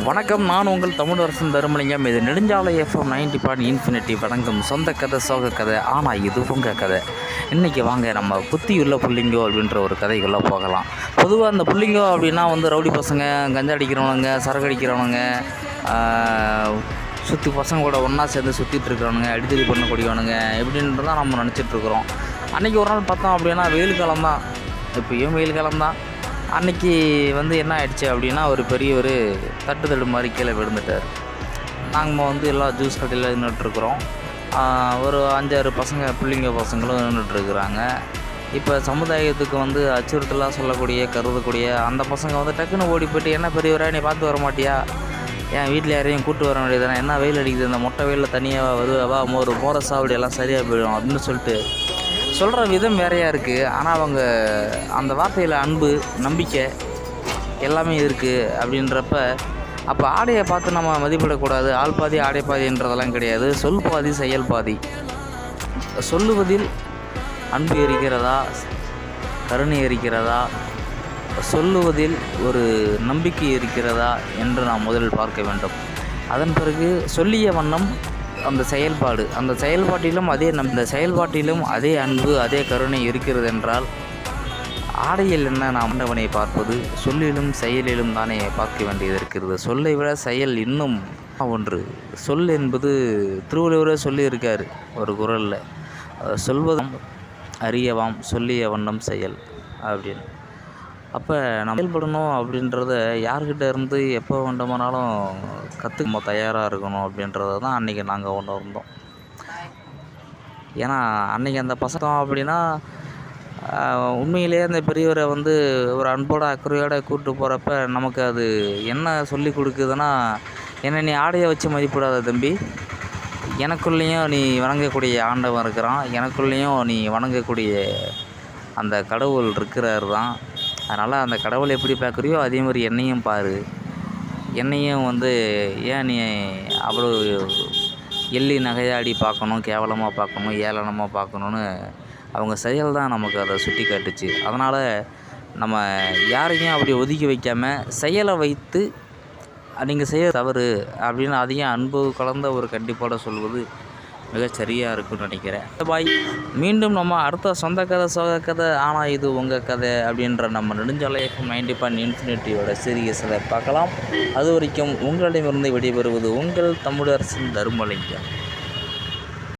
வணக்கம், நான் உங்கள் தமிழரசன் தருமலிங்கம். இது நெடுஞ்சாலை எஃப்எம் 90.இன்ஃபினிட்டி வணங்கும் சொந்த கதை, சோக கதை, ஆனால் இது உங்கள் கதை. இன்றைக்கி வாங்க நம்ம புத்தியுள்ள புள்ளிங்கோ அப்படின்ற ஒரு கதைக்குள்ளே போகலாம். பொதுவாக அந்த புள்ளிங்கோ அப்படின்னா ரவுடி பசங்க, கஞ்சா அடிக்கிறவனுங்க, சரக்கு அடிக்கிறவனுங்க, சுற்றி பசங்க கூட ஒன்றா சேர்ந்து சுற்றிட்டு இருக்கிறவனுங்க, அடித்தடி பண்ணக்கூடியவனுங்க எப்படின்ட்டு தான் நம்ம நினச்சிட்ருக்குறோம். அன்றைக்கி ஒரு நாள் பார்த்தோம் அப்படின்னா வெயில் காலம்தான், இப்போயும் வெயில் காலம்தான். அன்றைக்கி என்ன ஆகிடுச்சு அப்படின்னா, ஒரு பெரிய ஒரு தட்டு மாதிரி கீழே விழுந்துட்டார். நாங்கள் எல்லாம் ஜூஸ் கடையில் நின்றுட்டுருக்குறோம். ஒரு 5-6 பசங்க, பிள்ளைங்க பசங்களும் நின்றுட்டுருக்குறாங்க. இப்போ சமுதாயத்துக்கு அச்சுறுத்தலாக சொல்லக்கூடிய, கருதக்கூடிய அந்த பசங்க டக்குன்னு ஓடி போய்ட்டு, என்ன பெரியவரா நீ பார்த்து வர மாட்டியா, என் வீட்டில் யாரையும் கூப்பிட்டு வர வேண்டியதானே, என்ன வெயில் அடிக்குது, இந்த மொட்டை வெயிலில் தனியாக வருவா, மோர சாவடி எல்லாம் சரியாக போயிடும் அப்படின்னு சொல்லிட்டு சொல்கிற விதம் வேறையாக இருக்குது. ஆனால் அவங்க அந்த வார்த்தையில் அன்பு, நம்பிக்கை எல்லாமே இருக்குது அப்படின்றப்ப, அப்போ ஆடையை பார்த்து நம்ம மதிப்பிடக்கூடாது. ஆள் பாதி ஆடை பாதின்றதெல்லாம் கிடையாது. சொல் பாதி செயல் பாதி. சொல்லுவதில் அன்பு இருக்கிறதா, கருணை இருக்கிறதா, சொல்லுவதில் ஒரு நம்பிக்கை இருக்கிறதா என்று நாம் முதலில் பார்க்க வேண்டும். அதன் பிறகு சொல்லிய வண்ணம் அந்த செயல்பாட்டிலும் அதே அன்பு, அதே கருணை இருக்கிறது என்றால், ஆடையில் என்ன நாம் ஆண்டவனை பார்ப்பது, சொல்லிலும் செயலிலும் தானே பார்க்க வேண்டியது இருக்கிறது. சொல்லை விட செயல் இன்னும் ஒன்று. சொல் என்பது திருவள்ளுவரே சொல்லியிருக்கார் ஒரு குறளில், சொல்வதும் அறியவாம், சொல்லிய வண்ணம் செயல் அப்படின்னு. அப்போ நம்ம செயல்படணும் அப்படின்றத யார்கிட்ட இருந்து எப்போ வேண்டுமானாலும் கற்றுக்க தயாராக இருக்கணும் அப்படின்றத தான் அன்றைக்கி நாங்கள் உணர்ந்தோம். ஏன்னா அன்றைக்கி அந்த பசங்க அப்படின்னா உண்மையிலேயே அந்த பெரியவரை ஒரு அன்போட அக்கறையோடு கூப்பிட்டு போகிறப்ப நமக்கு அது என்ன சொல்லி கொடுக்குதுன்னா, என்னை நீ ஆடையை வச்சு மதிப்பிடாத தம்பி, எனக்குள்ளேயும் நீ வணங்கக்கூடிய ஆண்டவன் இருக்கிறான், எனக்குள்ளேயும் நீ வணங்கக்கூடிய அந்த கடவுள் இருக்கிறார் தான். அதனால் அந்த கடவுளை எப்படி பார்க்குறியோ அதே மாதிரி என்னையும் பாரு. என்னையும் ஏன் நீ அவ்வளோ எள்ளி நகையாடி பார்க்கணும், கேவலமாக பார்க்கணும், ஏளனமாக பார்க்கணுன்னு அவங்க செயல் தான் நமக்கு அதை சுட்டி காட்டுச்சு. அதனால் நம்ம யாரையும் அப்படி ஒதுக்கி வைக்காமல் செயலை வைத்து, நீங்கள் செய்ய தவறு அப்படின்னு அதையும் அன்பு கலந்த ஒரு கண்டிப்போடு சொல்வது மிகச்சரியாக இருக்குன்னு நினைக்கிறேன். பாய், மீண்டும் நம்ம அடுத்த சொந்த கதை, சோக கதை, ஆனால் இது உங்கள் கதை அப்படின்ற நம்ம நெடுஞ்சாலை எஃப்எம் 90.இன்ஃபினிட்டியோட சீரியஸில் பார்க்கலாம். அது வரைக்கும் உங்களிடமிருந்து விடைபெறுவது உங்கள் தமிழரசன் தருமலிங்கம்.